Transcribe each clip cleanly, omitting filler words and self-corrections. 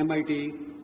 MIT,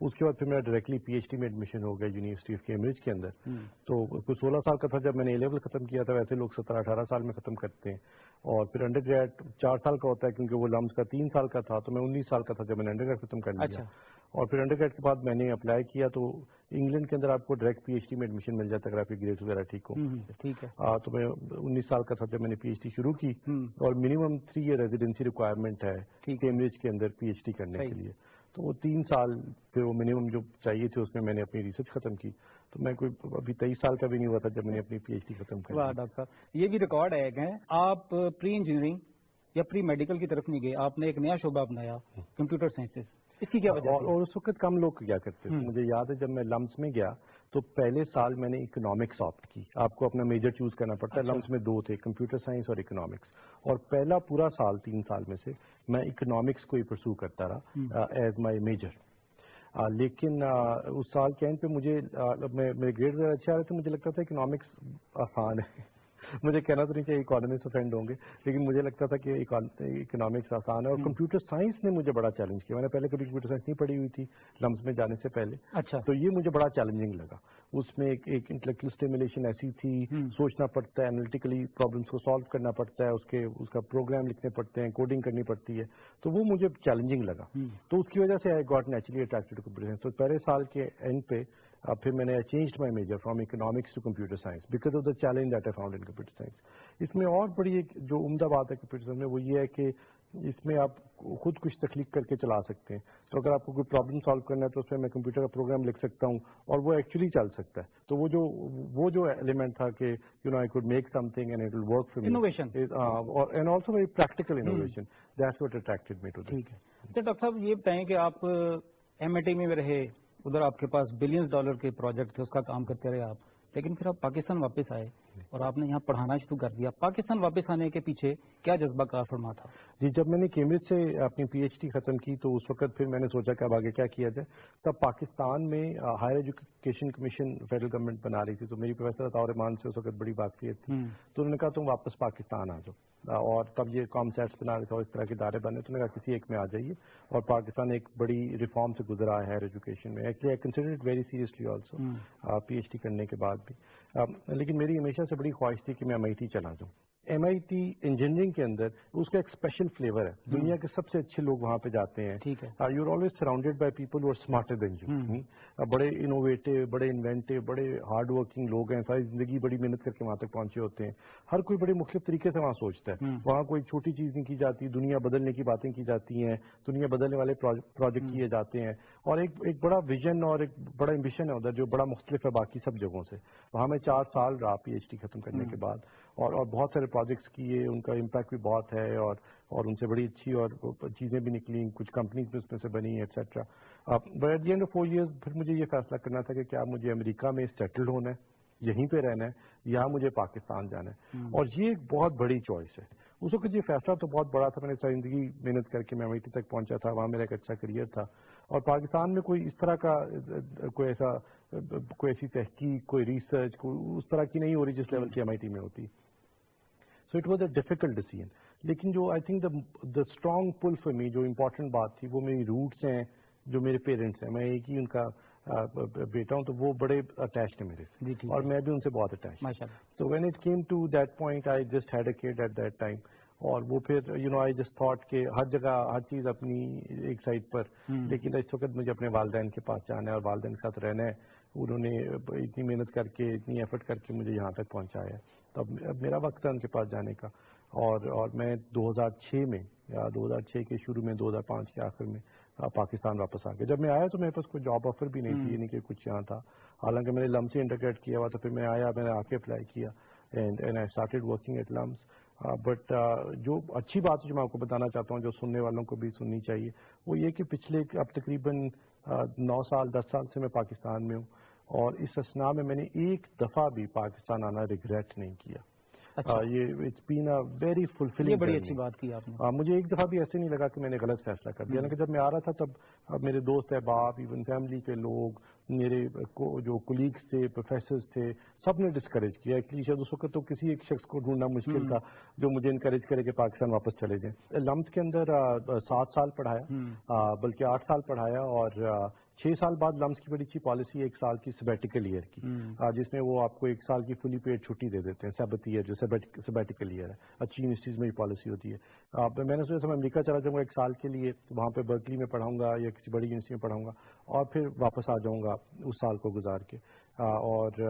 اس کے بعد پھر میرا ڈائریکٹلی پی ایچ ڈی میں ایڈمیشن ہو گیا یونیورسٹی آف کیمبرج کے اندر. تو کوئی 16 سال کا تھا جب میں نے اے لیول ختم کیا تھا. ویسے لوگ 17-18 سال میں ختم کرتے ہیں. اور پھر انڈر گریڈ 4 سال کا ہوتا ہے کیونکہ وہ لمس کا 3 سال کا تھا, تو میں 19 سال کا تھا جب میں نے انڈر گریڈ ختم کر لیا. اور پھر انڈر گریڈ کے بعد میں نے اپلائی کیا تو انگلینڈ کے اندر آپ کو ڈائریکٹ پی ایچ ڈی میں ایڈمیشن مل جاتا ہے اگر آپ کی گریڈ وغیرہ ٹھیک ہو. ٹھیک ہے. تو میں 19 سال کا تھا جب میں نے پی ایچ ڈی شروع کی. اور منیمم 3 ایئر ریزیڈنسی ریکوائرمنٹ ہے کیمبرج کے اندر پی ایچ ڈی کرنے کے لیے. تو وہ 3 سال پھر وہ منیمم جو چاہیے تھے اس میں نے اپنی ریسرچ ختم کی. تو میں کوئی ابھی 23 سال کا بھی نہیں ہوا تھا جب میں نے اپنی پی ایچ ڈی ختم کی. واہ ڈاکٹر صاحب, یہ بھی ریکارڈ ہے کہ آپ پری انجینئرنگ یا پری میڈیکل کی طرف نہیں گئے, آپ نے ایک نیا شعبہ اپنایا کمپیوٹر سائنسز. اس کی کیا وجہ؟ اور اس وقت کم لوگ کیا کرتے تھے. مجھے یاد ہے جب میں لمس میں گیا تو پہلے سال میں نے اکنامکس آپٹ کی. آپ کو اپنا میجر چوز کرنا پڑتا ہے. لمس میں 2 تھے, کمپیوٹر سائنس اور اکنامکس. اور پہلا پورا سال 3 سال میں سے میں اکنامکس کو ہی پرسو کرتا رہا ایز مائی میجر. لیکن اس سال کے اینڈ پہ مجھے میرے گریڈ وغیرہ اچھے آ رہے تھے. مجھے لگتا تھا اکنامکس آسان ہے. مجھے کہنا تو نہیں چاہیے اکانومسٹ افینڈ ہوں گے, لیکن مجھے لگتا تھا کہ اکنامکس آسان ہے. اور کمپیوٹر سائنس نے مجھے بڑا چیلنج کیا. میں نے پہلے کبھی کمپیوٹر سائنس نہیں پڑھی ہوئی تھی لمس میں جانے سے پہلے. تو یہ مجھے بڑا چیلنجنگ لگا. اس میں ایک انٹلیکچوئل اسٹیمولیشن ایسی تھی, سوچنا پڑتا ہے, انالیٹیکلی پرابلمس کو سالو کرنا پڑتا ہے, اس کا پروگرام لکھنے پڑتے ہیں, کوڈنگ کرنی پڑتی ہے. تو وہ مجھے چیلنجنگ لگا. تو اس کی وجہ سے I got naturally attracted to computer science. تو پہلے سال کے اینڈ پہ پھر میں نے changed my major from economics to computer science because of the challenge that I found in computer science. اس میں اور بڑی ایک جو عمدہ بات ہے کمپیوٹر سائنس میں وہ یہ ہے کہ اس میں آپ خود کچھ تخلیق کر کے چلا سکتے ہیں. تو اگر آپ کو کوئی پرابلم سالو کرنا ہے تو اس میں میں کمپیوٹر کا پروگرام لکھ سکتا ہوں اور وہ ایکچولی چل سکتا ہے. تو وہ جو ایلیمنٹ تھا کہ you know I code make something and it will work for me, innovation and also very practical innovation, that's what attracted me to this. ٹھیک ہے. اچھا ڈاکٹر صاحب یہ بتائیں کہ آپ ایم آئی ٹی میں رہے, ادھر آپ کے پاس بلینز ڈالر کے پروجیکٹ تھے, اس کا کام کرتے رہے آپ, لیکن پھر آپ پاکستان واپس آئے اور آپ نے یہاں پڑھانا شروع کر دیا. پاکستان واپس آنے کے پیچھے کیا جذبہ کار فرما تھا؟ جی, جب میں نے کیمبرج سے اپنی پی ایچ ڈی ختم کی تو اس وقت پھر میں نے سوچا کہ اب آگے کیا کیا جائے. تب پاکستان میں higher education commission federal government بنا رہی تھی. تو میری پروفیسر عطاء الرحمان سے اس وقت بڑی واقفیت تھی. تو انہوں نے کہا تم واپس پاکستان آ جاؤ. اور تب یہ کام سیٹس بنا رہے تھے اور اس طرح کے ادارے بنے. تو نے کہا کسی ایک میں آ جائیے. اور پاکستان ایک بڑی ریفارم سے گزرا ہے ہائر ایجوکیشن میں. Actually I consider it very seriously also P H D کرنے کے بعد بھی. لیکن میری ہمیشہ سے بڑی خواہش تھی کہ میں ایم آئی ٹی چلا جاؤں. ایم آئی ٹی انجینئرنگ کے اندر اس کا ایک اسپیشل فلیور ہے. دنیا کے سب سے اچھے لوگ وہاں پہ جاتے ہیں. You are always surrounded by people who are smarter than you. بڑے انوویٹو, بڑے انوینٹو, بڑے ہارڈ ورکنگ لوگ ہیں. ساری زندگی بڑی محنت کر کے وہاں تک پہنچے ہوتے ہیں. ہر کوئی بڑے مختلف طریقے سے وہاں سوچتا ہے. وہاں کوئی چھوٹی چیز نہیں کی جاتی, دنیا بدلنے کی باتیں کی جاتی ہیں, دنیا بدلنے والے پروجیکٹ کیے جاتے ہیں. اور ایک بڑا ویژن اور ایک بڑا ایمبیشن ہے ادھر جو بڑا مختلف ہے باقی سب جگہوں سے. وہاں میں 4 سال رہا پی ایچ ڈی ختم کرنے کے بعد, اور بہت سارے پروجیکٹس کیے. ان کا امپیکٹ بھی بہت ہے اور ان سے بڑی اچھی اور چیزیں بھی نکلی. کچھ کمپنیز بھی اس میں سے بنی etcetera. But at the end of 4 years پھر مجھے یہ فیصلہ کرنا تھا کہ کیا مجھے امریکہ میں سیٹل ہونا ہے, یہیں پہ رہنا ہے, یا مجھے پاکستان جانا ہے. اور یہ ایک بہت بڑی چوائس ہے. اس وقت یہ فیصلہ تو بہت بڑا تھا. میں نے ساری زندگی محنت کر کے میں ایم آئی ٹی تک پہنچا تھا. وہاں میرا ایک اچھا کریئر تھا. اور پاکستان میں کوئی اس طرح کا کوئی ایسی تحقیق, کوئی ریسرچ کوئی اس طرح کی نہیں ہو رہی جس لیول کی ایم آئی ٹی میں ہوتی. So it was a difficult decision. لیکن جو I think the strong pull for me, جو امپورٹنٹ بات تھی, وہ میری روٹس ہیں, جو میرے پیرنٹس ہیں. میں ایک ہی ان کا بیٹا ہوں, تو وہ بڑے اٹیچڈ ہیں میرے سے, اور میں بھی ان سے بہت اٹیچ. تو when it came to that point I just had a kid at that time. اور وہ پھر you know I just thought کہ ہر جگہ ہر چیز اپنی ایک سائڈ پر, لیکن اس وقت مجھے اپنے والدین کے پاس جانا ہے اور والدین کے ساتھ رہنا ہے. انہوں نے اتنی محنت کر کے, اتنی ایفرٹ کر کے مجھے یہاں تک پہنچایا ہے. تو اب میرا وقت ہے ان کے پاس جانے کا. اور میں 2006 میں, یا 2006 کے شروع میں 2005 کے آخر میں پاکستان واپس آ گیا. جب میں آیا تو میرے پاس کوئی جاب آفر بھی نہیں تھی, یعنی کہ کچھ یہاں تھا. حالانکہ میں نے لمس سے انٹر گریڈ کیا ہوا, تو پھر میں آیا, میں نے آ کے اپلائی کیا and I started working at LUMS. بٹ جو اچھی بات جو میں آپ کو بتانا چاہتا ہوں, جو سننے والوں کو بھی سننی چاہیے, وہ یہ کہ پچھلے اب تقریباً 9 سال 10 سال سے میں پاکستان میں ہوں, اور اس اسنا میں نے ایک دفعہ بھی پاکستان آنا ریگریٹ نہیں کیا. یہ it's been a very fulfilling. بڑی اچھی بات کی آپ نے. مجھے ایک دفعہ بھی ایسے نہیں لگا کہ میں نے غلط فیصلہ کر دیا. جب میں آ رہا تھا تب میرے دوست احباب, ایون فیملی کے لوگ, میرے جو کولیگس تھے, پروفیسرز تھے, سب نے ڈسکریج کیا. ایکچولی شاید اس وقت تو کسی ایک شخص کو ڈھونڈنا مشکل تھا جو مجھے انکریج کرے کہ پاکستان واپس چلے جائیں. لمس کے اندر 7 سال پڑھایا, بلکہ 8 سال پڑھایا, اور 6 سال بعد لمس کی بڑی اچھی پالیسی ہے 1 سال کی سبیٹیکل ایئر کی، جس میں وہ آپ کو 1 سال کی فلی پیڈ چھٹی دے دیتے ہیں، سبت ایئر جو سبیٹیکل ایئر ہے، اچھی یونیورسٹیز میں یہ پالیسی ہوتی ہے۔ میں نے سوچا میں امریکہ چلا جاؤں گا 1 سال کے لیے، وہاں پہ برکلی میں پڑھاؤں گا یا کسی بڑی یونیورسٹی میں پڑھاؤں گا اور پھر واپس آ جاؤں گا اس سال کو گزار کے، اور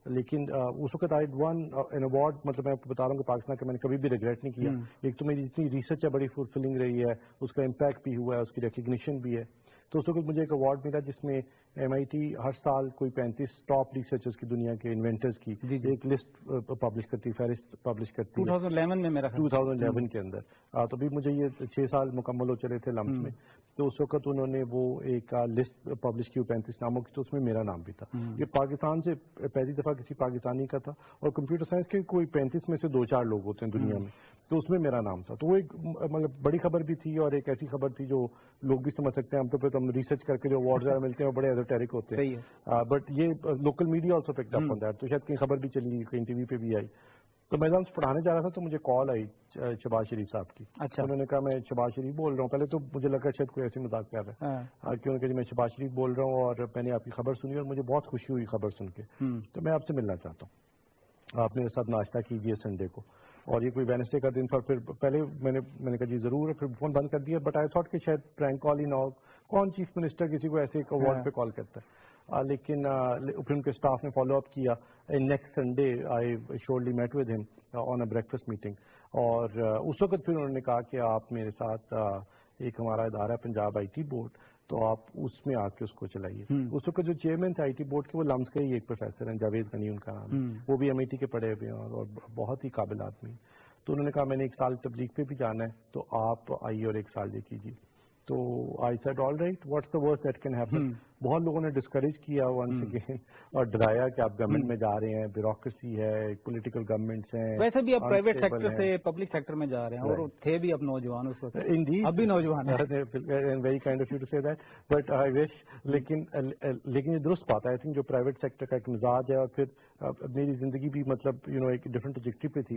لیکن اس وقت آئی ون این ایوارڈ، مطلب میں آپ کو بتا رہا ہوں کہ پاکستان کا میں نے کبھی بھی ریگریٹ نہیں کیا۔ ایک تو میری اتنی ریسرچ ہے بڑی فلفلنگ رہی ہے، اس کا امپیکٹ بھی ہوا ہے، اس کی ریکگنیشن بھی ہے۔ تو اس وقت مجھے ایک ایوارڈ ملا جس میں MIT ہر سال کوئی 35 ٹاپ ریسرچرز کی دنیا کے انوینٹرز کی ایک لسٹ پبلش کرتی ہے، فہرست پبلش کرتی ہے 2011 میں میرا 2011 کے اندر۔ تو بھی مجھے یہ 6 سال مکمل ہو چلے تھے لمس میں، تو اس وقت انہوں نے وہ ایک لسٹ پبلش کی 35 ناموں کی، تو اس میں میرا نام بھی تھا۔ یہ پاکستان سے پہلی دفعہ کسی پاکستانی کا تھا، اور کمپیوٹر سائنس کے کوئی 35 میں سے 2-4 لوگ ہوتے ہیں دنیا میں، تو اس میں میرا نام تھا۔ تو وہ ایک مطلب بڑی خبر بھی تھی، اور ایک ایسی خبر تھی جو لوگ بھی سمجھ سکتے ہیں۔ ہم تو ہم ریسرچ کر کے جو اوارڈز ملتے ہیں وہ بڑے ایزوٹیرک ہوتے ہیں، بٹ یہ local media also picked up on that, تو شاید کہیں خبر بھی چلی، کہیں ٹی وی پہ بھی آئی۔ تو میں جب پڑھانے جا رہا تھا تو مجھے کال آئی شہباز شریف صاحب کی۔ انہوں نے کہا میں شہباز شریف بول رہا ہوں۔ پہلے تو مجھے لگا شاید کوئی ایسی مذاق کر رہا ہے، کہ انہوں نے کہا میں شہباز شریف بول رہا ہوں اور میں نے آپ کی خبر سنی اور مجھے بہت خوشی ہوئی خبر سن کے، تو میں آپ سے ملنا چاہتا ہوں، آپ میرے ساتھ ناشتہ کیجیے سنڈے کو۔ اور یہ کوئی وینسڈے کا دن تھا، پھر پہلے میں نے کہا جی ضرور، پھر فون بند کر دیا، بٹ آئی تھاٹ کہ شاید پرینک کال ہی نہ ہو، کون چیف منسٹر کسی کو ایسے ایک ایوارڈ پہ کال کرتا ہے۔ لیکن پھر ان کے اسٹاف نے فالو اپ کیا۔ Next Sunday I surely meet with him on a breakfast meeting, اور اس وقت پھر انہوں نے کہا کہ آپ میرے ساتھ ایک ہمارا ادارہ ہے پنجاب IT بورڈ، تو آپ اس میں آ کے اس کو چلائیے۔ اس وقت جو چیئرمین تھے IT بورڈ کے وہ لمس کے ہی ایک پروفیسر ہیں، جاوید غنی ان کا نام ہے، وہ بھی MIT کے پڑھے ہوئے ہیں اور بہت ہی قابل آدمی۔ تو انہوں نے کہا میں نے 1 سال تبلیغ پہ بھی جانا ہے، تو آپ آئیے اور 1 سال یہ کیجیے۔ تو I said all right, what's the worst that can happen. بہت لوگوں نے ڈسکریج کیا ونس اگین اور ڈرایا کہ آپ گورنمنٹ میں جا رہے ہیں، بیوروکریسی ہے، پولیٹیکل گورنمنٹس ہیں، ویسے بھی آپ پرائیویٹ سیکٹر سے پبلک سیکٹر میں جا رہے ہیں، اور تھے بھی اب نوجوان اس وقت، اب بھی نوجوان ہیں۔ Very kind of you to say that, but I wish, لیکن یہ درست بات ہے۔ آئی تھنک جو پرائیویٹ سیکٹر کا ایک مزاج ہے، اور پھر میری زندگی بھی مطلب ایک ڈفرنٹ ٹریجیکٹری پہ تھی،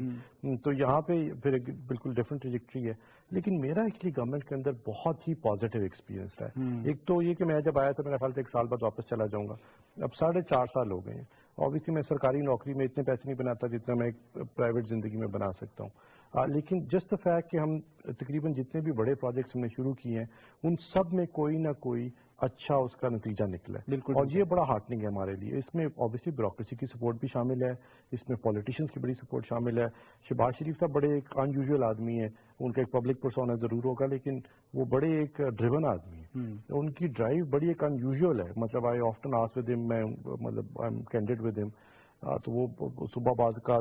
تو یہاں پہ پھر ایک بالکل ڈفرنٹ ٹریجیکٹری ہے۔ لیکن میرا ایکچولی گورنمنٹ کے اندر بہت ہی پازیٹیو ایکسپیرینس ہے۔ ایک تو یہ کہ میں جب آیا تھا میرا خیال تھا 1 سال بعد واپس چلا جاؤں گا، اب 4.5 سال ہو گئے ہیں۔ اوبیسلی میں سرکاری نوکری میں اتنے پیسے نہیں بناتا جتنا میں ایک پرائیویٹ زندگی میں بنا سکتا ہوں، لیکن جسٹ دا فیکٹ کہ ہم تقریباً جتنے بھی بڑے پروجیکٹس ہم نے شروع کیے ہیں ان سب میں کوئی نہ کوئی اچھا اس کا نتیجہ نکلا ہے، اور یہ بڑا ہارٹننگ ہے ہمارے لیے۔ اس میں اوبیسلی بیوروکریسی کی سپورٹ بھی شامل ہے، اس میں پولیٹیشینس کی بڑی سپورٹ شامل ہے۔ شہباز شریف صاحب بڑے ایک ان یوزول آدمی ہیں، ان کا ایک پبلک پرسونا ضرور ہوگا، لیکن وہ بڑے ایک ڈریون آدمی ہیں، ان کی ڈرائیو بڑی ایک ان یوزول ہے۔ مطلب آئی آفٹن آسک ود ہم، میں مطلب آئی ایم کینڈیڈ ود ہم، تو وہ صبح بعد کا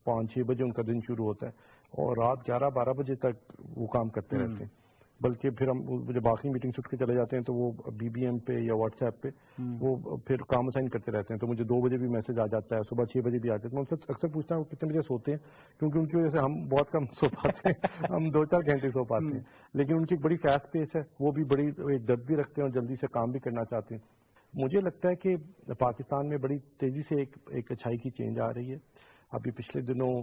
5-6 بجے ان کا دن شروع ہوتا ہے، اور رات 11-12 بجے تک وہ کام کرتے رہتے ہیں۔ بلکہ پھر ہم جب باقی میٹنگ اٹھ کے چلے جاتے ہیں تو وہ BBM پہ یا واٹس ایپ پہ وہ پھر کام اسائن کرتے رہتے ہیں، تو مجھے 2 بجے بھی میسج آ جاتا ہے، صبح 6 بجے بھی آ جاتا ہے۔ میں ان سے اکثر پوچھتا ہوں کتنے بجے سوتے ہیں، کیونکہ ان کی وجہ سے ہم بہت کم سو پاتے ہیں، ہم 2-4 گھنٹے سو پاتے ہیں، لیکن ان کی ایک بڑی فاسٹ پیس ہے، وہ بھی بڑی ایک جد بھی رکھتے ہیں اور جلدی سے کام بھی کرنا چاہتے ہیں۔ مجھے لگتا ہے کہ پاکستان میں بڑی تیزی سے ایک اچھائی کی چینج آ رہی ہے۔ ابھی پچھلے دنوں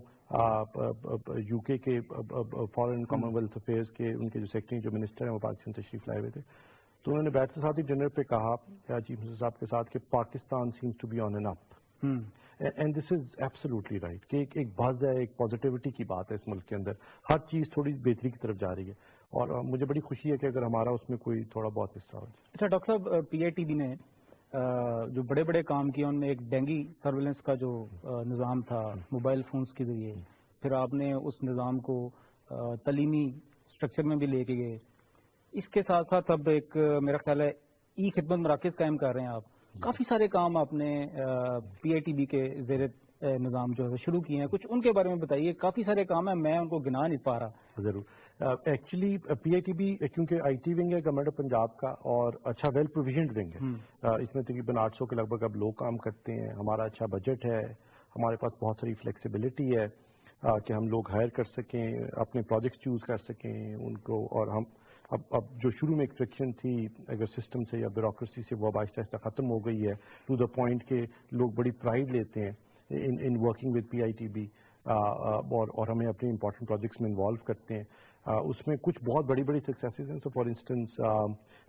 UK کے فارن کامن ویلتھ افیئرس کے ان کے جو سیکرٹری جو منسٹر ہیں وہ پاکستان تشریف لائے ہوئے تھے، تو انہوں نے بیٹھ کے ساتھ ہی ڈنر پہ کہا چیف منسٹر صاحب کے ساتھ کہ Pakistan seems to be on an up, and this is absolutely right, کہ ایک بازز ہے، ایک پازیٹیوٹی کی بات ہے اس ملک کے اندر، ہر چیز تھوڑی بہتری کی طرف جا رہی ہے، اور مجھے بڑی خوشی ہے کہ اگر ہمارا اس میں کوئی تھوڑا بہت حصہ ہو جائے۔ اچھا ڈاکٹر صاحب، PITB نے جو بڑے بڑے کام کیے ان میں ایک ڈینگی سرویلنس کا جو نظام تھا موبائل فونز کے ذریعے، پھر آپ نے اس نظام کو تعلیمی اسٹرکچر میں بھی لے کے گئے، اس کے ساتھ ساتھ اب ایک میرا خیال ہے خدمت مراکز قائم کر رہے ہیں آپ، کافی سارے کام آپ نے PITB کے زیر نظام جو ہے شروع کیے ہیں، کچھ ان کے بارے میں بتائیے۔ کافی سارے کام ہیں، میں ان کو گنا نہیں پا رہا۔ ضرور، ایکچولی PITB کیونکہ IT ونگ ہے گورنمنٹ آف پنجاب کا، اور اچھا ویل پروویژنڈ ونگ ہے، اس میں تقریباً 800 کے لگ بھگ اب لوگ کام کرتے ہیں، ہمارا اچھا بجٹ ہے، ہمارے پاس بہت ساری فلیکسیبلٹی ہے کہ ہم لوگ ہائر کر سکیں، اپنے پروجیکٹس چوز کر سکیں ان کو، اور ہم اب جو شروع میں ایک فرکشن تھی اگر سسٹم سے یا بیوروکریسی سے، وہ اب آہستہ آہستہ ختم ہو گئی ہے، ٹو دا پوائنٹ کہ لوگ بڑی پرائیڈ لیتے ہیں ان ورکنگ ود PITB، اور ہمیں اپنے امپورٹنٹ پروجیکٹس میں انوالو کرتے ہیں۔ اس میں کچھ بہت بڑی بڑی سکسیسز ہیں. سو فار انسٹنس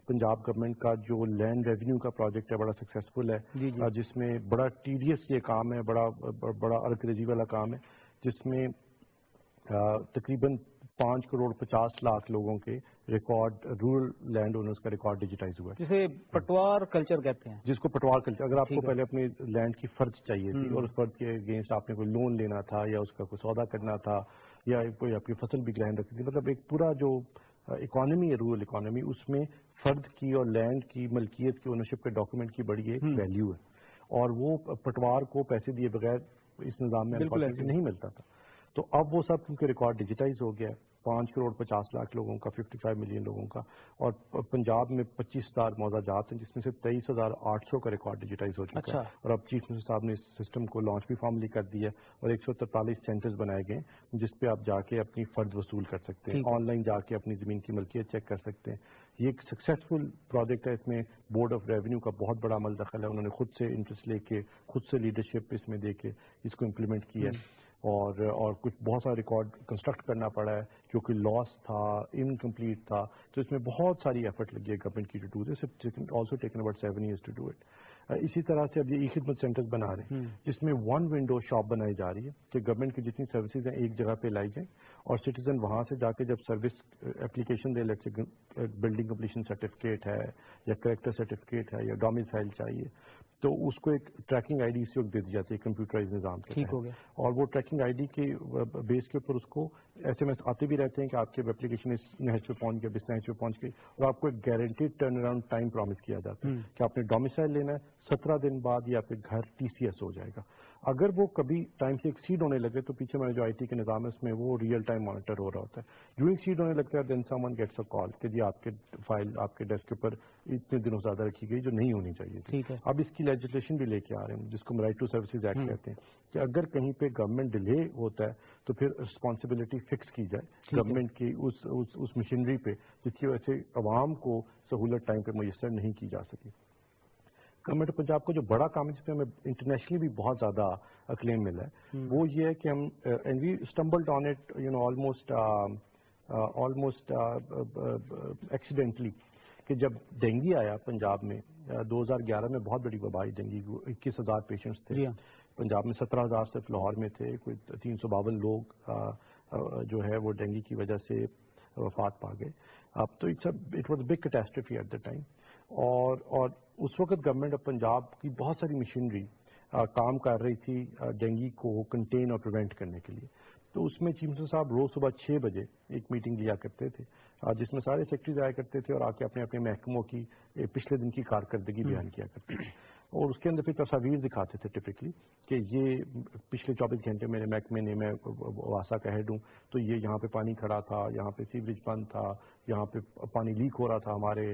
پنجاب گورنمنٹ کا جو لینڈ ریونیو کا پروجیکٹ ہے بڑا سکسیسفل ہے, جس میں بڑا ٹیڈیس یہ کام ہے, بڑا ارکرجی والا کام ہے, جس میں تقریباً 5,50,00,000 لوگوں کے ریکارڈ رورل لینڈ اونرز کا ریکارڈ ڈیجیٹائز ہوا ہے, جسے پٹوار کلچر کہتے ہیں, جس کو پٹوار کلچر. اگر آپ کو پہلے اپنے لینڈ کی فرض چاہیے تھی اور اس فرض کے اگینسٹ آپ نے کوئی لون لینا تھا یا اس کا کوئی سودا کرنا تھا یا کوئی آپ کی فصل بھی گرہن رکھنی تھی, مطلب ایک پورا جو اکانومی ہے رورل اکانومی, اس میں فرد کی اور لینڈ کی ملکیت کی اونرشپ کے ڈاکومنٹ کی بڑی ایک ویلیو ہے, اور وہ پٹوار کو پیسے دیے بغیر اس نظام میں نہیں ملتا تھا. تو اب وہ سب کیونکہ ریکارڈ ڈیجیٹائز ہو گیا ہے, 5,50,00,000 لوگوں کا, 55 ملین لوگوں کا, اور پنجاب میں 25,000 موضوع جات ہیں جس میں سے 23,800 کا ریکارڈ ڈیجیٹائز ہو چکا ہے. اور اب چیف منسٹر صاحب نے اس سسٹم کو لانچ بھی فارملی کر دیا اور 143 سینٹرز بنائے گئے جس پہ آپ جا کے اپنی فرض وصول کر سکتے ہیں, آن لائن جا کے اپنی زمین کی ملکیت چیک کر سکتے ہیں. یہ ایک سکسیسفل پروجیکٹ ہے. اس میں بورڈ آف ریونیو کا بہت بڑا عمل دخل ہے, انہوں نے خود سے انٹرسٹ لے کے خود سے لیڈرشپ اس میں دے کے اس کو امپلیمنٹ کیا ہے, اور کچھ بہت سارا ریکارڈ کنسٹرکٹ کرنا پڑا ہے کیونکہ لاس تھا, انکمپلیٹ تھا, تو اس میں بہت ساری ایفرٹ لگی ہے گورنمنٹ کی to do this. Also taken about 7 years to do it. اسی طرح سے اب یہ ای خدمت سینٹرز بنا رہے ہیں جس میں 1 ونڈو شاپ بنائی جا رہی ہے کہ گورنمنٹ کی جتنی سروسز ہیں ایک جگہ پہ لائی جائیں اور سٹیزن وہاں سے جا کے جب سروس اپلیکیشن دے, لیٹ سے بلڈنگ کمپلیشن سرٹیفکیٹ ہے یا کریکٹر سرٹیفکیٹ ہے یا ڈومیسائل چاہیے, تو اس کو ایک ٹریکنگ آئی ڈی سے دی جاتی ہے کمپیوٹرائز نظام کے تحت, اور وہ ٹریکنگ آئی ڈی کے بیس کے اوپر اس کو ایس ایم ایس آتے بھی رہتے ہیں کہ آپ کے اپلیکیشن اس نہج پہ پہنچ گیا, اس نہج پہ پہنچ گئی, اور آپ کو ایک guaranteed turn around time promise کیا جاتا ہے کہ آپ نے ڈومیسائل لینا ہے, 17 دن بعد یہ آپ کے گھر ٹی سی ایس ہو جائے گا. اگر وہ کبھی ٹائم سے ایکسیڈ ہونے لگے تو پیچھے میں جو آئی ٹی کے نظام ہے اس میں وہ ریئل ٹائم مانیٹر ہو رہا ہوتا ہے. جو ایکسیڈ ہونے لگتا ہے دین سم ون گیٹس اے کال کہ جی آپ کے فائل آپ کے ڈیسک کے اوپر اتنے دنوں زیادہ رکھی گئی جو نہیں ہونی چاہیے تھی. اب اس کی لیجسلیشن بھی لے کے آ رہے ہیں جس کو رائٹ ٹو سروسز ایکٹ کہتے ہیں کہ اگر کہیں پہ گورنمنٹ ڈیلے ہوتا ہے تو پھر رسپانسبلٹی فکس کی جائے گورنمنٹ کی اس مشینری پہ جس کی وجہ سے عوام کو سہولت ٹائم پہ میسر نہیں کی جا سکی. گورنمنٹ پنجاب کو جو بڑا کام ہے جس میں ہمیں انٹرنیشنلی بھی بہت زیادہ اکلیم ملا ہے وہ یہ ہے کہ ہم and we stumbled on it almost accidentally کہ جب ڈینگی آیا پنجاب میں 2011 میں بہت بڑی وبا آئی ڈینگی, 21,000 پیشنٹس تھے پنجاب میں, 17,000 صرف لاہور میں تھے, کوئی 352 لوگ جو ہے وہ ڈینگی کی وجہ سے وفات پا گئے. اب تو it was big catastrophe at the time, اور اس وقت گورنمنٹ آف پنجاب کی بہت ساری مشینری کام کر رہی تھی ڈینگی کو کنٹین اور پریونٹ کرنے کے لیے. تو اس میں چیف منسٹر صاحب روز صبح 6 بجے ایک میٹنگ لیا کرتے تھے جس میں سارے سیکرٹریز آیا کرتے تھے اور آ کے اپنے اپنے محکموں کی پچھلے دن کی کارکردگی بیان کیا کرتے تھے, اور اس کے اندر پھر تصاویر دکھاتے تھے ٹپکلی کہ یہ پچھلے 24 گھنٹے میرے محکمے نے, میں واسا کا ہیڈ ہوں, تو یہ یہاں پہ پانی کھڑا تھا, یہاں پہ سیوریج بند تھا, یہاں پہ پانی لیک ہو رہا تھا ہمارے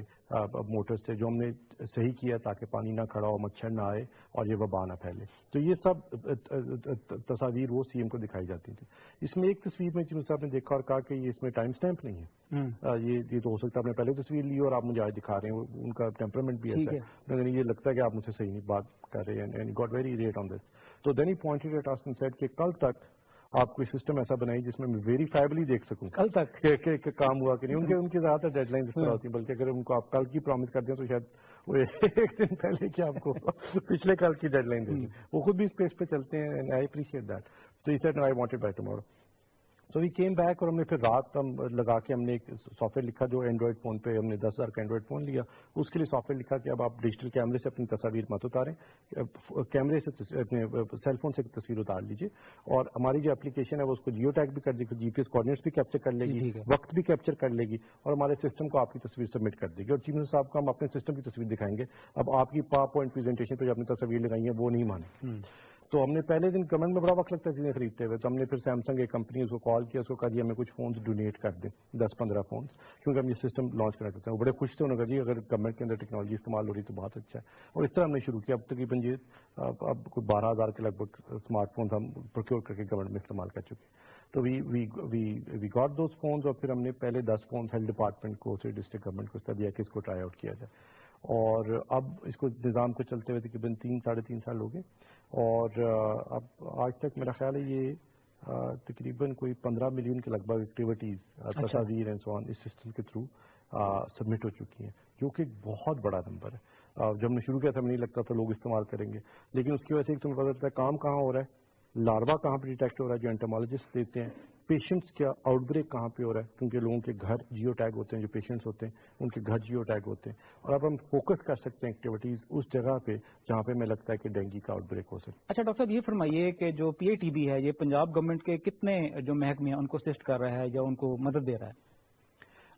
موٹر سے, جو ہم نے صحیح کیا تاکہ پانی نہ کھڑا ہو, مچھر نہ آئے اور یہ وبا نہ پھیلے. تو یہ سب تصاویر وہ سی ایم کو دکھائی جاتی تھی. اس میں ایک تصویر میں چیف صاحب نے دیکھا اور کہا کہ یہ اس میں ٹائم سٹیمپ نہیں ہے, یہ تو ہو سکتا ہے آپ نے پہلے تصویر لی اور آپ مجھے آج دکھا رہے ہیں, ان کا ٹیمپرامنٹ بھی ایسا ہے, لیکن یہ لگتا ہے کہ آپ مجھ سے صحیح نہیں بات کر رہے ہیں, got very irate on this. تو then he pointed at us and said کہ کل تک آپ کوئی سسٹم ایسا بنائی جس میں ویریفائبلی دیکھ سکوں کل تک کہ کام ہوا کہ نہیں. ان کی زیادہ تر ڈیڈ لائن اس طرح ہوتی ہیں, بلکہ اگر ان کو آپ کل کی پرومس کر دیں تو شاید وہ ایک دن پہلے کہ آپ کو پچھلے کل کی ڈیڈ لائن دیں. وہ خود بھی اس پیس پہ چلتے ہیں اینڈ آئی اپریشیٹ دیٹ. تو he said I wanted by tomorrow. تو وی کیم بیک اور ہم نے پھر رات ہم لگا کے ہم نے ایک سافٹ ویئر لکھا جو اینڈرائڈ فون پہ ہم نے 10,000 کا اینڈرائڈ فون لیا, اس کے لیے سافٹ ویئر لکھا کہ اب آپ ڈیجیٹل کیمرے سے اپنی تصاویر مت اتاریں, کیمرے سے اپنے سیل فون سے تصویر اتار لیجیے, اور ہماری جو اپلیکیشن ہے وہ اس کو جیو ٹیگ بھی کر دے گی, جی پی ایس کوآرڈینیٹس بھی کیپچر کر لے گی, وقت بھی کیپچر کر لے گی, اور ہمارے سسٹم کو آپ کی تصویر سبمٹ کر دے گی. اور چیف منسٹر صاحب کو ہم اپنے سسٹم کی تصویر دکھائیں گے, اب آپ کی پاور پوائنٹ پریزنٹیشن پہ جو اپنی تصویر لگائی ہیں وہ نہیں مانے. تو ہم نے پہلے دن گورنمنٹ میں بڑا وقت لگتا ہے چیزیں خریدتے ہوئے, تو ہم نے پھر سیمسنگ ایک کمپنی اس کو کال کیا, اس کو کہا جی ہمیں کچھ فونس ڈونیٹ کر دیں 10-15 فونس, کیونکہ ہم یہ سسٹم لانچ کرنا چاہتے ہیں. وہ بڑے خوش تھے, انہوں نے کہا جی اگر گورنمنٹ کے اندر ٹیکنالوجی استعمال ہو رہی تو بہت اچھا ہے. اور اس طرح ہم نے شروع کیا. اب تقریباً یہ اب کوئی 12,000 کے لگ بھگ اسمارٹ فونس ہم پروکیور کر کے گورنمنٹ میں استعمال کر چکے. تو وی گاٹ دوز فونس, اور پھر ہم نے پہلے 10 فونس ہیلتھ ڈپارٹمنٹ کو سے ڈسٹرکٹ گورنمنٹ کو دیا کہ اس کو ٹرائی آؤٹ کیا جائے. اور اب اس کو نظام کو چلتے ہوئے تقریباً 3-3.5 سال ہو گئے, اور اب آج تک میرا خیال ہے یہ تقریباً کوئی 15 ملین کے لگ بھگ ایکٹیویٹیز تصاویر اینڈ سو آن اس سسٹم کے تھرو سبمٹ ہو چکی ہیں، جو کہ ایک بہت بڑا نمبر ہے. جب ہم نے شروع کیا تھا ہمیں نہیں لگتا تھا لوگ استعمال کریں گے، لیکن اس کی وجہ سے ایک تمہیں پتا چلتا ہے کام کہاں ہو رہا ہے، لاروا کہاں پہ ڈیٹیکٹ ہو رہا ہے جو انٹامالوجسٹ دیتے ہیں، پیشنٹس کا آؤٹ بریک کہاں پہ ہو رہا ہے، کیونکہ لوگوں کے گھر جیو ٹیگ ہوتے ہیں، جو پیشنٹس ہوتے ہیں ان کے گھر جیو ٹیگ ہوتے ہیں، اور اب ہم فوکس کر سکتے ہیں ایکٹیویٹیز اس جگہ پہ جہاں پہ ہمیں لگتا ہے کہ ڈینگی کا آؤٹ بریک ہو سکے. اچھا ڈاکٹر صاحب یہ فرمائیے کہ جو پی آئی ٹی بی ہے یہ پنجاب گورنمنٹ کے کتنے جو محکمے ہیں ان کو اسسٹ کر رہا ہے یا ان کو مدد دے رہا ہے؟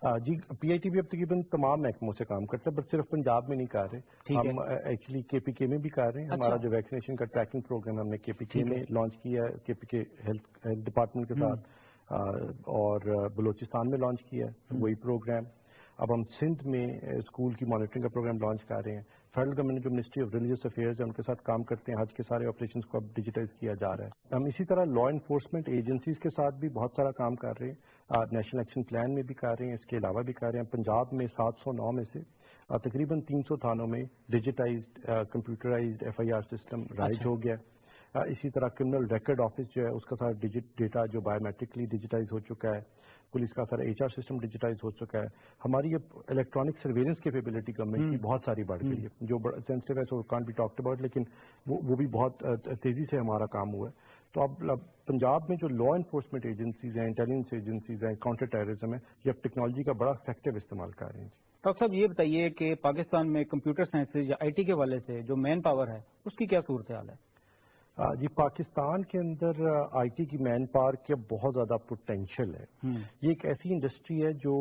جی پی آئی ٹی بھی اب تقریباً تمام محکموں سے کام کرتا ہے، بٹ صرف پنجاب میں نہیں کر رہے، ہم ایکچولی کے پی کے میں بھی کر رہے ہیں. ہمارا جو ویکسینیشن کا ٹریکنگ پروگرام ہم نے کے پی کے میں لانچ کیا ہے، کے پی کے ہیلتھ ڈپارٹمنٹ کے ساتھ، اور بلوچستان میں لانچ کیا ہے وہی پروگرام. اب ہم سندھ میں اسکول کی مانیٹرنگ کا پروگرام لانچ کر رہے ہیں. فیڈرل گورنمنٹ جو منسٹری آف ریلیجیس افیئرز ہے ان کے ساتھ کام کرتے ہیں، حج کے سارے آپریشنس کو اب ڈیجیٹائز کیا جا رہا ہے. ہم اسی طرح لا انفورسمنٹ ایجنسیز کے ساتھ بھی بہت سارا کام کر رہے ہیں، نیشنل ایکشن پلان میں بھی کر رہے ہیں، اس کے علاوہ بھی کر رہے ہیں. پنجاب میں 709 میں سے تقریباً 300 تھانوں میں digitized computerized F I R system رائج ہو گیا. اسی طرح کرمنل ریکارڈ آفس جو ہے اس کا سارا ڈیٹا جو بایو میٹرکلی ڈیجیٹائز ہو چکا ہے. پولیس کا سارا ایچ آر سسٹم ڈیجیٹائز ہو چکا ہے. ہماری یہ الیکٹرانک سرویلنس کیپیبلٹی گورنمنٹ کی بہت ساری بڑھ گئی ہے، جو سینسٹیو ہے سو کانٹ بی ٹاکڈ اباؤٹ، لیکن وہ بھی بہت تیزی سے ہمارا کام ہوا ہے. تو اب پنجاب میں جو لا انفورسمنٹ ایجنسیز ہیں، انٹیلیجنس ایجنسیز ہیں، کاؤنٹر ٹیررزم ہے، یہ اب ٹیکنالوجی کا بڑا افیکٹو استعمال کر رہے ہیں. ڈاکٹر صاحب یہ بتائیے کہ پاکستان میں کمپیوٹر سائنسز یا آئی ٹی کے حوالے سے جو مین پاور ہے اس کی کیا صورتحال ہے؟ جی پاکستان کے اندر آئی ٹی کی مین پاور کا بہت زیادہ پوٹینشیل ہے. یہ ایک ایسی انڈسٹری ہے جو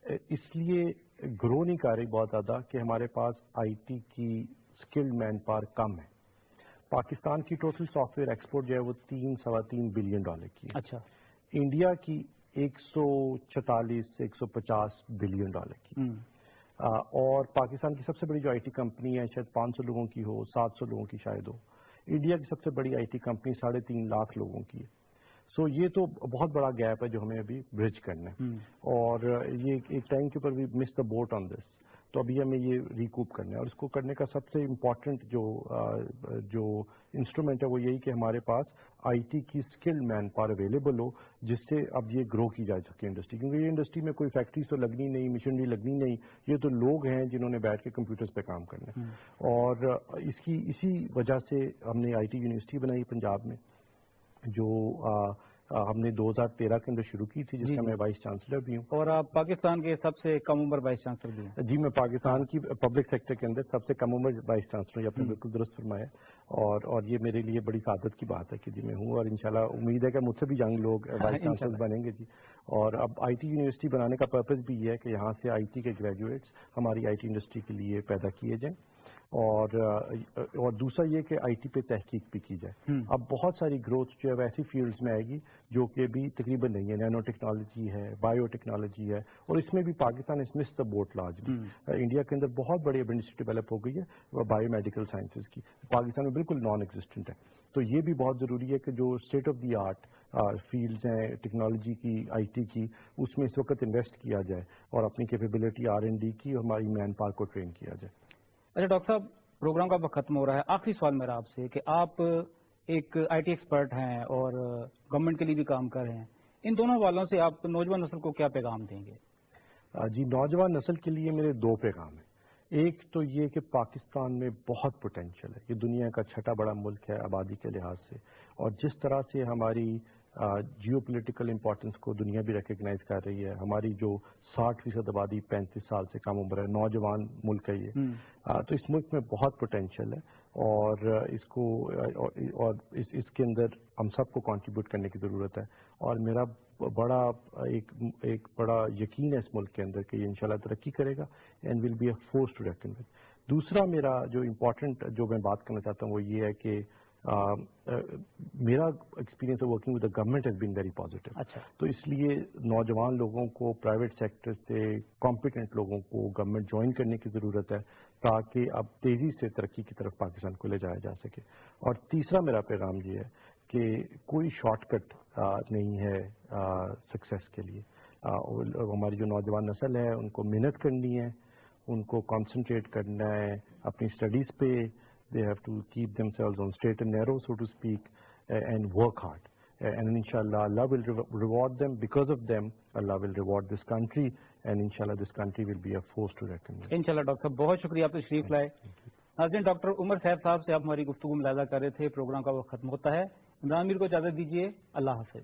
اس لیے گرو نہیں کر رہی بہت زیادہ کہ ہمارے پاس آئی ٹی کی اسکلڈ مین پاور کم ہے. پاکستان کی ٹوٹل سافٹ ویئر ایکسپورٹ جو ہے وہ $3.25 بلین کی ہے. اچھا. انڈیا کی 146 سے 150 بلین کی. اور پاکستان کی سب سے بڑی جو آئی ٹی کمپنی ہے شاید 500 لوگوں کی ہو، 700 لوگوں کی شاید ہو. انڈیا کی سب سے بڑی آئی ٹی کمپنی 3.5 لاکھ لوگوں کی ہے. سو یہ تو بہت بڑا گیپ ہے جو ہمیں ابھی برج کرنا ہے، اور یہ ایک ٹائم کے اوپر وی مس دا بوٹ آن دس. تو ابھی ہمیں یہ ریکوپ کرنا ہے، اور اس کو کرنے کا سب سے امپورٹنٹ جو انسٹرومنٹ ہے وہ یہی کہ ہمارے پاس آئی ٹی کی اسکل مین پاور اویلیبل ہو، جس سے اب یہ گرو کی جا سکے انڈسٹری. کیونکہ یہ انڈسٹری میں کوئی فیکٹریز تو لگنی نہیں، مشینری لگنی نہیں، یہ تو لوگ ہیں جنہوں نے بیٹھ کے کمپیوٹرز پہ کام کرنا ہے. اور اسی وجہ سے ہم نے آئی ٹی یونیورسٹی بنائی پنجاب میں، جو ہم نے 2013 کے اندر شروع کی تھی، جس کا میں وائس چانسلر بھی ہوں. اور آپ پاکستان کے سب سے کم عمر وائس چانسلر بھی ہیں. جی میں پاکستان کی پبلک سیکٹر کے اندر سب سے کم عمر وائس چانسلر، آپ نے بالکل درست فرمایا. اور یہ میرے لیے بڑی سعادت کی بات ہے کہ جی میں ہوں، اور انشاءاللہ امید ہے کہ مجھ سے بھی ینگ لوگ وائس چانسلر بنیں گے. جی اور اب آئی ٹی یونیورسٹی بنانے کا پرپز بھی یہ ہے کہ یہاں سے آئی ٹی کے گریجویٹس ہماری آئی ٹی انڈسٹری کے لیے پیدا کیے جائیں، اور دوسرا یہ کہ آئی ٹی پہ تحقیق بھی کی جائے. اب بہت ساری گروتھ جو ہے ویسی فیلڈز میں آئے گی جو کہ ابھی تقریباً نہیں ہے. نینو ٹیکنالوجی ہے، بایو ٹیکنالوجی ہے، اور اس میں بھی پاکستان اس مس دا بوٹ لارجلی. انڈیا کے اندر بہت بڑی اب انڈسٹری ڈیولپ ہو گئی ہے بایو میڈیکل سائنسز کی، پاکستان میں بالکل نان ایگزسٹنٹ ہے. تو یہ بھی بہت ضروری ہے کہ جو state of the art fields ہیں ٹیکنالوجی کی، آئی ٹی کی، اس میں اس وقت انویسٹ کیا جائے، اور اپنی کیپیبلٹی R&D کی اور ہماری مین پاور کو ٹرین کیا جائے. اچھا ڈاکٹر صاحب پروگرام کا وقت ختم ہو رہا ہے، آخری سوال میرا آپ سے کہ آپ ایک آئی ٹی ایکسپرٹ ہیں اور گورنمنٹ کے لیے بھی کام کر رہے ہیں، ان دونوں حوالوں سے آپ نوجوان نسل کو کیا پیغام دیں گے؟ جی نوجوان نسل کے لیے میرے 2 پیغام ہیں. ایک تو یہ کہ پاکستان میں بہت پوٹینشیل ہے، یہ دنیا کا 6واں بڑا ملک ہے آبادی کے لحاظ سے، اور جس طرح سے ہماری جیو پولیٹیکل امپورٹنس کو دنیا بھی ریکگنائز کر رہی ہے. ہماری جو 60% آبادی 35 سال سے کم عمر ہے، نوجوان ملک ہے یہ. تو اس ملک میں بہت پوٹینشیل ہے، اور اس کے اندر ہم سب کو کنٹریبیوٹ کرنے کی ضرورت ہے. اور میرا ایک بڑا یقین ہے اس ملک کے اندر کہ یہ انشاءاللہ ترقی کرے گا and will be a force to reckon with. دوسرا میرا جو امپورٹنٹ جو میں بات کرنا چاہتا ہوں وہ یہ ہے کہ میرا experience working with the government has been very positive. تو اس لیے نوجوان لوگوں کو پرائیویٹ سیکٹر سے کمپیٹنٹ لوگوں کو گورنمنٹ جوائن کرنے کی ضرورت ہے تاکہ اب تیزی سے ترقی کی طرف پاکستان کو لے جایا جا سکے. اور تیسرا میرا پیغام یہ ہے کہ کوئی شارٹ کٹ نہیں ہے سکسیس کے لیے. ہماری جو نوجوان نسل ہے ان کو محنت کرنی ہے، ان کو کانسنٹریٹ کرنا ہے اپنی اسٹڈیز پہ. They have to keep themselves on straight and narrow, so to speak, and work hard. and inshallah Allah will reward them. Because of them Allah will reward this country, and inshallah this country will be a force to reckon with. انشاءاللہ doctor صاحب بہت شکریہ آپ تشریف لائے. ناظرین doctor عمر safe صاحب سے آپ ہماری گفتگو ملاحظہ کر رہے تھے. پروگرام کا وقت ختم ہوتا ہے. عمران میر کو اجازت دیجیے. اللہ حافظ.